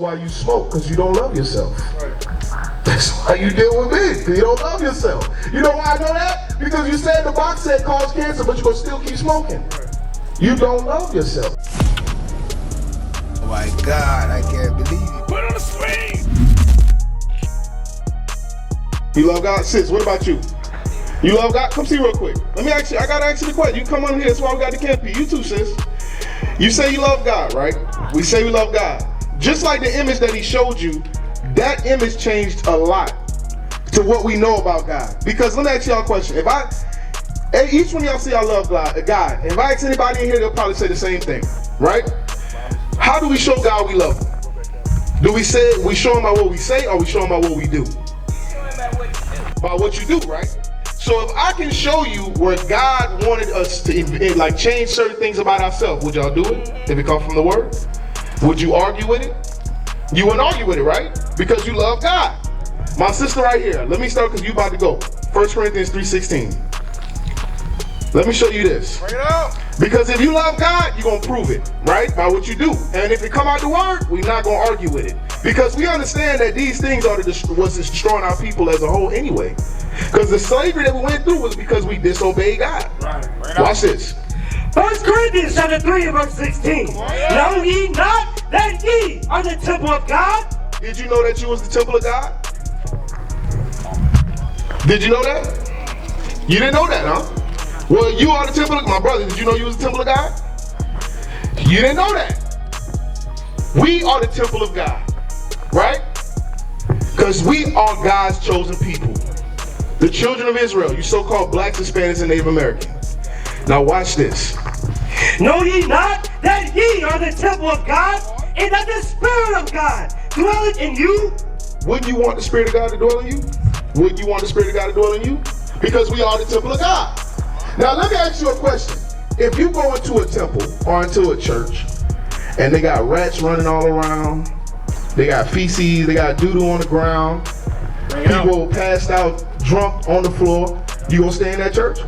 why you smoke, because you don't love yourself. That's why you deal with me, because you don't love yourself. You know why I know that? Because you said the box said cause cancer, but you're going to still keep smoking. You don't love yourself. Oh my God, I can't believe it. Put on the screen! You love God? Sis, what about you? You love God? Come see real quick. Let me ask you, I got to ask you the question. You come on here, that's why we got the camp here. You too, sis. You say you love God, right? We say we love God. Just like the image that he showed you, that image changed a lot to what we know about God. Because let me ask y'all a question. Each one of y'all say I love God. If I ask anybody in here, they'll probably say the same thing, right? How do we show God we love him? Do we show him by what we say, or we show him by what we do? By what you do, right? So if I can show you where God wanted us to like change certain things about ourselves, would y'all do it if it comes from the word? Would you argue with it? You wouldn't argue with it, right? Because you love God. My sister right here, let me start because you about to go. 1 Corinthians 3:16. Let me show you this. Bring it out. Because if you love God, you're going to prove it, right? By what you do. And if it come out the word, we're not going to argue with it. Because we understand that these things are what's destroying our people as a whole anyway. Because the slavery that we went through was because we disobeyed God. Right. Watch this. 1 Corinthians chapter 3 and verse 16. Know ye not that ye are the temple of God? Did you know that you was the temple of God? Did you know that? You didn't know that, huh? Well, you are the temple of my brother. Did you know you was the temple of God? You didn't know that. We are the temple of God, right? Because we are God's chosen people. The children of Israel, you so-called blacks, Hispanics, and Native Americans. Now watch this. Know ye not that ye are the temple of God, and that the Spirit of God dwelleth in you? Wouldn't you want the Spirit of God to dwell in you? Wouldn't you want the Spirit of God to dwell in you? Because we are the temple of God. Now let me ask you a question. If you go into a temple or into a church, and they got rats running all around, they got feces, they got doo-doo on the ground, people passed out drunk on the floor, you gonna stay in that church?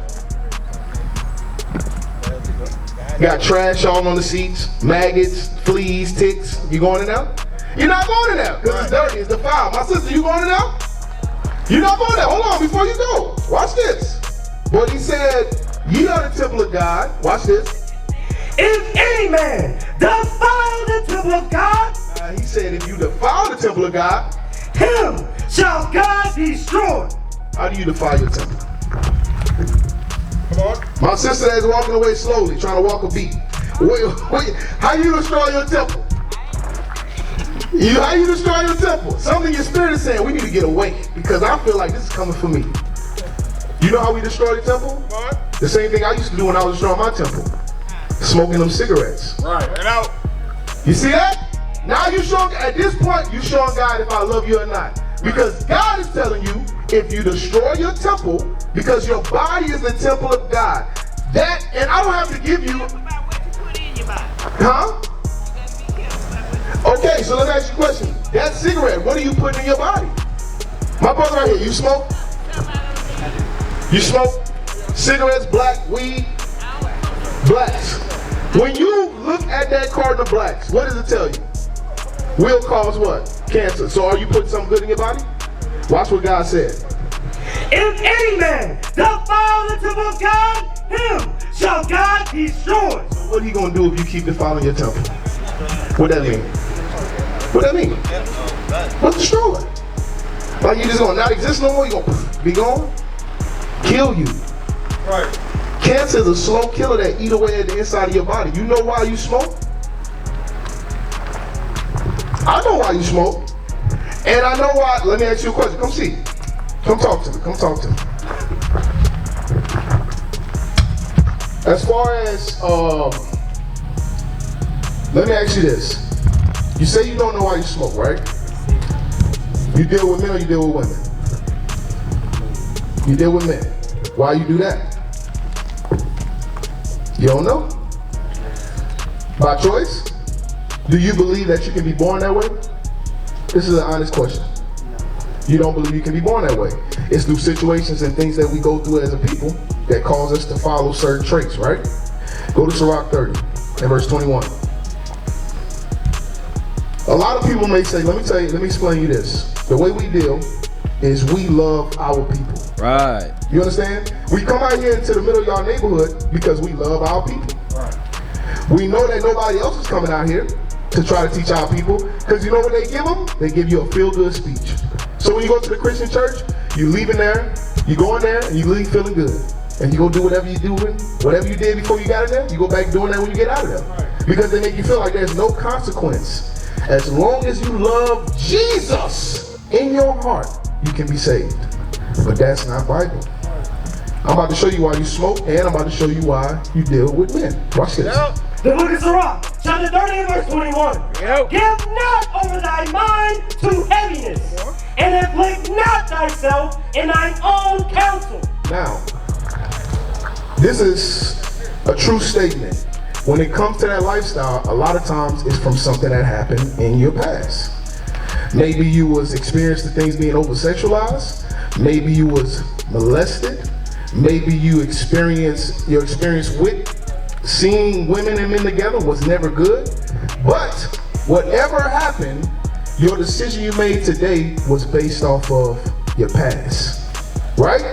Got trash all on the seats, maggots, fleas, ticks. You going in there? You're not going in there because it's dirty, it's defiled. My sister, you going in there? You're not going there. Hold on before you go. Watch this. But he said, ye are the temple of God. Watch this. If any man defile the temple of God, He said, if you defile the temple of God, him shall God destroy. how do you defile your temple? Come on. My sister is walking away slowly, trying to walk a beat. Wait, how you destroy your temple? How you destroy your temple? Something your spirit is saying, we need to get away because I feel like this is coming for me. You know how we destroy the temple? Come on. The same thing I used to do when I was destroying my temple. Smoking them cigarettes. Right. Bring it out. You see that? Now you showing, at this point, you showing God if I love you or not. Because God is telling you, if you destroy your temple, because your body is the temple of God, that, and I don't have to give you, huh? Okay, so let me ask you a question. That cigarette, what are you putting in your body? My brother right here, you smoke? You smoke? Cigarettes, black, weed, blacks. When you look at that carton of blacks, what does it tell you? Will cause what? Cancer. So are you putting something good in your body? Watch what God said. If any man defile the temple of God, him shall God destroy. So what are you going to do if you keep defiling your temple? What that mean? What that mean? What's destroyed? Like you just going to not exist no more? You going to be gone? Kill you. Right. Cancer is a slow killer that eat away at the inside of your body. You know why you smoke? I know why you smoke. And I know why. Let me ask you a question. Come see. Come talk to me. Come talk to me. As far as, let me ask you this. You say you don't know why you smoke, right? You deal with men or you deal with women? You deal with men. Why you do that? You don't know? By choice? Do you believe that you can be born that way? This is an honest question. You don't believe you can be born that way. It's through situations and things that we go through as a people that cause us to follow certain traits, right? Go to Sirach 30 and verse 21. A lot of people may say, let me explain you this. The way we deal is we love our people. Right. You understand? We come out here into the middle of our neighborhood because we love our people. Right. We know that nobody else is coming out here to try to teach our people, because you know what they give them? They give you a feel-good speech. So when you go to the Christian church, you leave in there, you go in there, and you leave feeling good. And you go do whatever you doing, whatever you did before you got in there, you go back doing that when you get out of there. Right. Because they make you feel like there's no consequence. As long as you love Jesus in your heart, you can be saved. But that's not Bible. I'm about to show you why you smoke, and I'm about to show you why you deal with men. Watch this. The book of Sirach, chapter 30 and verse 21. Yep. Give not over thy mind to heaviness, and afflict not thyself in thine own counsel. Now, this is a true statement. When it comes to that lifestyle, a lot of times it's from something that happened in your past. Maybe you was experiencing things being over-sexualized. Maybe you was molested. Maybe your experience with seeing women and men together was never good. But whatever happened, your decision you made today was based off of your past. Right?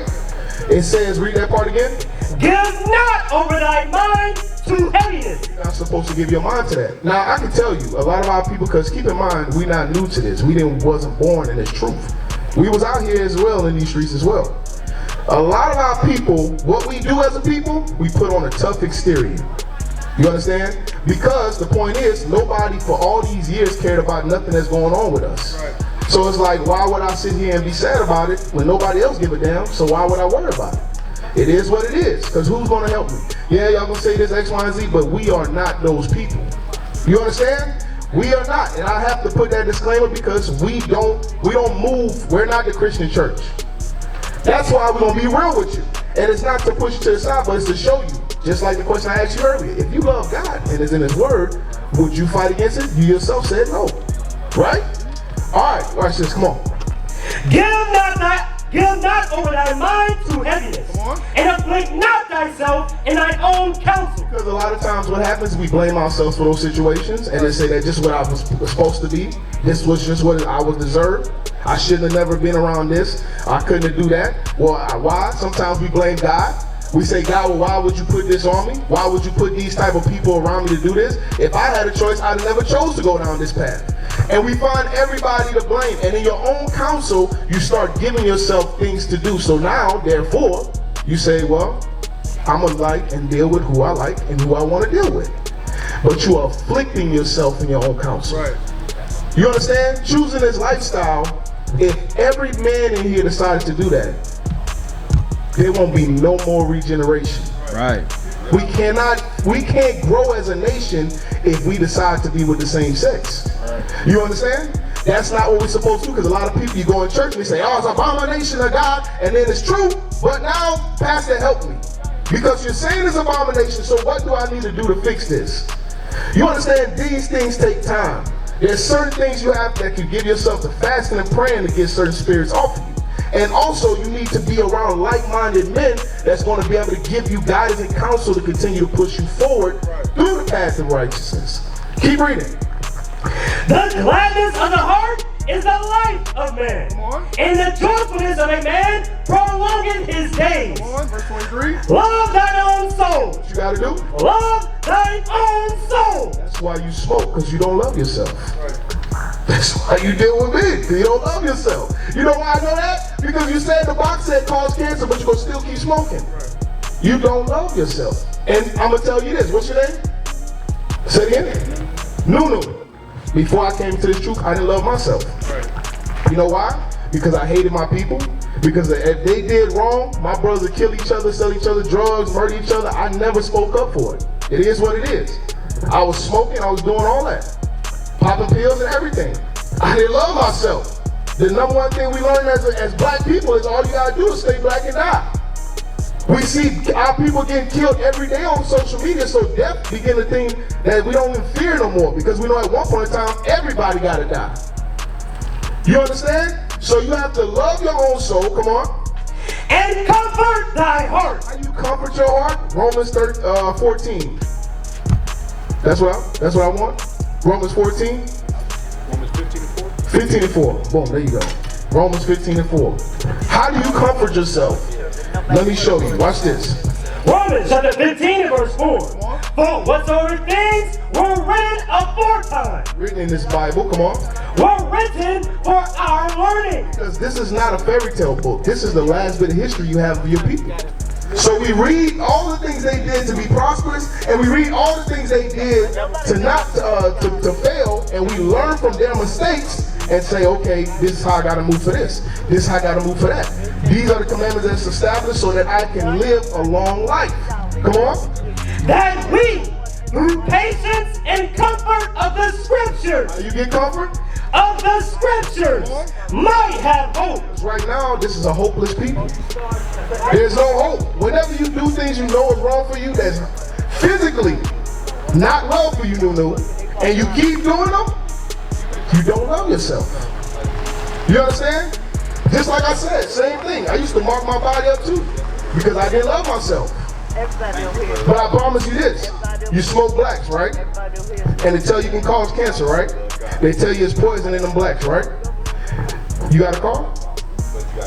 It says, read that part again. Give not over thy mind to heaviness. You're not supposed to give your mind to that. Now, I can tell you, a lot of our people, because keep in mind, we're not new to this. We wasn't born in this truth. We was out here as well in these streets as well. A lot of our people, what we do as a people, we put on a tough exterior. You understand? Because the point is, nobody for all these years cared about nothing that's going on with us. Right. So it's like, why would I sit here and be sad about it when nobody else give a damn? So why would I worry about it? It is what it is, because who's going to help me? Yeah, y'all going to say this X, Y, and Z, but we are not those people. You understand? We are not, and I have to put that disclaimer because we don't move. We're not the Christian church. That's why we're going to be real with you. And it's not to push you to the side, but it's to show you. Just like the question I asked you earlier. If you love God and it's in His Word, would you fight against it? You yourself said no. Right? All right, watch this. Come on. Give not over thy mind to heaviness, and afflict not thyself in thine own counsel. Because a lot of times what happens, we blame ourselves for those situations and then say that just what I was supposed to be. This was just what I was deserved. I shouldn't have never been around this. I couldn't do that. Well, why? Sometimes we blame God. We say, God, well, why would you put this on me? Why would you put these type of people around me to do this? If I had a choice, I'd never chose to go down this path. And we find everybody to blame. And in your own counsel, you start giving yourself things to do. So now, therefore, you say, well, I'm going to like and deal with who I like and who I want to deal with. But you are afflicting yourself in your own counsel. Right. You understand? Choosing this lifestyle, if every man in here decided to do that, there won't be no more regeneration. Right. We can't grow as a nation if we decide to be with the same sex. You understand? That's not what we're supposed to do, because a lot of people, you go in church and they say, oh, it's an abomination of God, and then it's true, but now, Pastor, help me. Because you're saying it's abomination, so what do I need to do to fix this? You understand? These things take time. There's certain things you have that can give yourself to fasting and praying to get certain spirits off of you. And also, you need to be around like-minded men that's going to be able to give you guidance and counsel to continue to push you forward through the path of righteousness. Keep reading. The gladness of the heart is the life of man, and the joyfulness of a man prolongeth his days. Come on, verse 23. Love thine own soul. What you got to do? Love thine own soul. That's why you smoke, because you don't love yourself. Right. That's why you deal with me, because you don't love yourself. You know why I know that? Because you said the box said cause cancer, but you're going to still keep smoking. Right. You don't love yourself. And I'm going to tell you this. What's your name? Say it again. Nunu. Before I came to this truth, I didn't love myself. Right. You know why? Because I hated my people. Because if they did wrong, my brothers would kill each other, sell each other drugs, murder each other. I never spoke up for it. It is what it is. I was smoking, I was doing all that. Popping pills and everything. I didn't love myself. The number one thing we learn as black people is all you gotta do is stay black and die. We see our people getting killed every day on social media, so death begin to think that we don't even fear no more, because we know at one point in time, everybody gotta die. You understand? So you have to love your own soul, come on. And comfort thy heart. How you comfort your heart? Romans 14. That's what I want. Romans 14. 15 and 4. Boom, there you go. Romans 15 and 4. How do you comfort yourself? Let me show you. Watch this. Romans chapter 15 and verse 4. For whatsoever things were written aforetime, Written in this Bible, come on. were written for our learning. Because this is not a fairy tale book. This is the last bit of history you have of your people. So we read all the things they did to be prosperous, and we read all the things they did to not to fail, and we learn from their mistakes and say, okay, this is how I gotta move for this. This is how I gotta move for that. These are the commandments that's established so that I can live a long life. Come on. That we, through patience and comfort of the scriptures, You get comfort? of the scriptures, might have hope. Right now, this is a hopeless people. There's no hope. Whenever you do things you know is wrong for you, that's physically not well for you, Nunu, and you keep doing them, you don't love yourself. You understand? Just like I said, same thing. I used to mark my body up too, because I didn't love myself. But I promise you this, you smoke blacks, right? And they tell you can cause cancer, right? They tell you it's poison in them blacks, right? You got a car?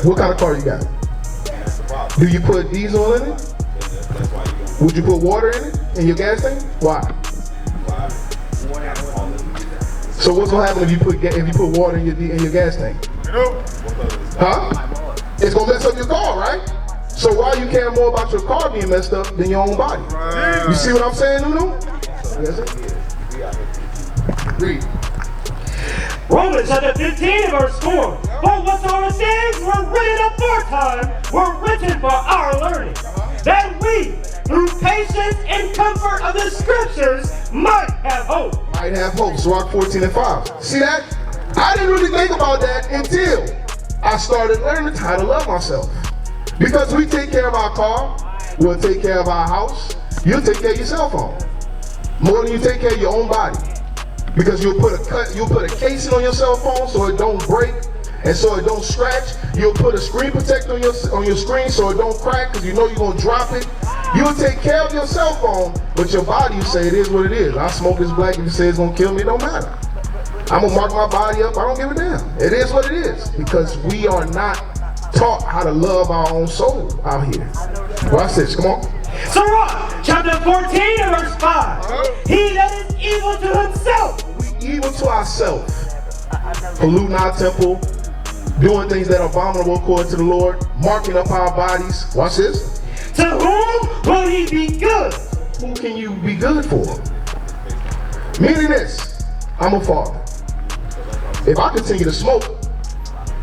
What kind of car you got? Do you put diesel in it? Would you put water in it, in your gas tank? Why? So what's gonna happen if you put water in your gas tank? Huh? It's gonna mess up your car, right? So why you care more about your car being messed up than your own body? You see what I'm saying, Nunu? Read. Romans chapter 15 verse 4. For whatsoever things were written aforetime were written for our learning, that we, through patience and comfort of the scriptures, might have hope. Might have hope. Sirach 14 and 5. See that? I didn't really think about that until I started learning how to love myself. Because we take care of our car, we'll take care of our house, you'll take care of your cell phone. More than you take care of your own body. Because you'll put a casing on your cell phone so it don't break and so it don't scratch. You'll put a screen protector on your screen so it don't crack because you know you're gonna drop it. You'll take care of your cell phone, but your body, you say it is what it is. I smoke this black, if you say it's gonna kill me, it don't matter. I'm gonna mark my body up, I don't give a damn. It is what it is, because we are not taught how to love our own soul out here. Watch this, come on. Sirach chapter 14 and verse 5. He that is evil to himself. We evil to ourselves, polluting our temple, doing things that are abominable according to the Lord, marking up our bodies. Watch this. To whom will he be good? Who can you be good for? Meaning this, I'm a father. If I continue to smoke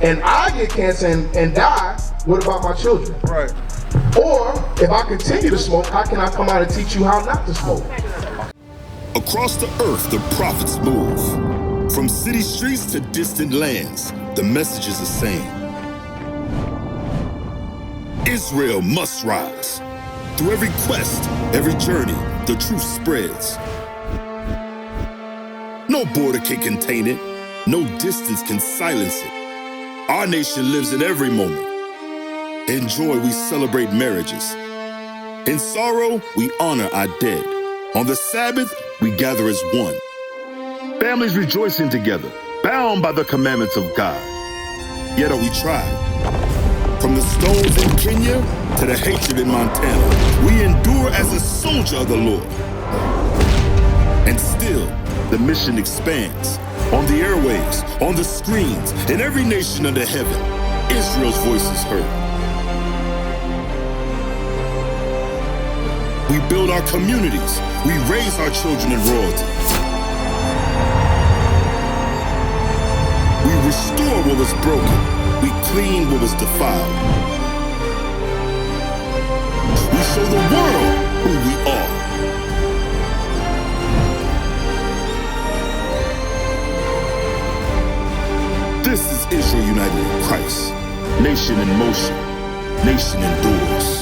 and I get cancer and die, what about my children? Right. Or if I continue to smoke, how can I come out and teach you how not to smoke? Across the earth, the prophets move. From city streets to distant lands, the message is the same. Israel must rise. Through every quest, every journey, the truth spreads. No border can contain it. No distance can silence it. Our nation lives in every moment. In joy, we celebrate marriages. In sorrow, we honor our dead. On the Sabbath, we gather as one. Families rejoicing together, bound by the commandments of God. Yet are we tried. From the stones in Kenya to the hatred in Montana, we endure as a soldier of the Lord. And still, the mission expands. On the airwaves, on the screens, in every nation under heaven, Israel's voice is heard. We build our communities. We raise our children in royalty. We restore what was broken. We clean what was defiled. We show the world who we are. This is Israel united in Christ. Nation in motion. Nation endures.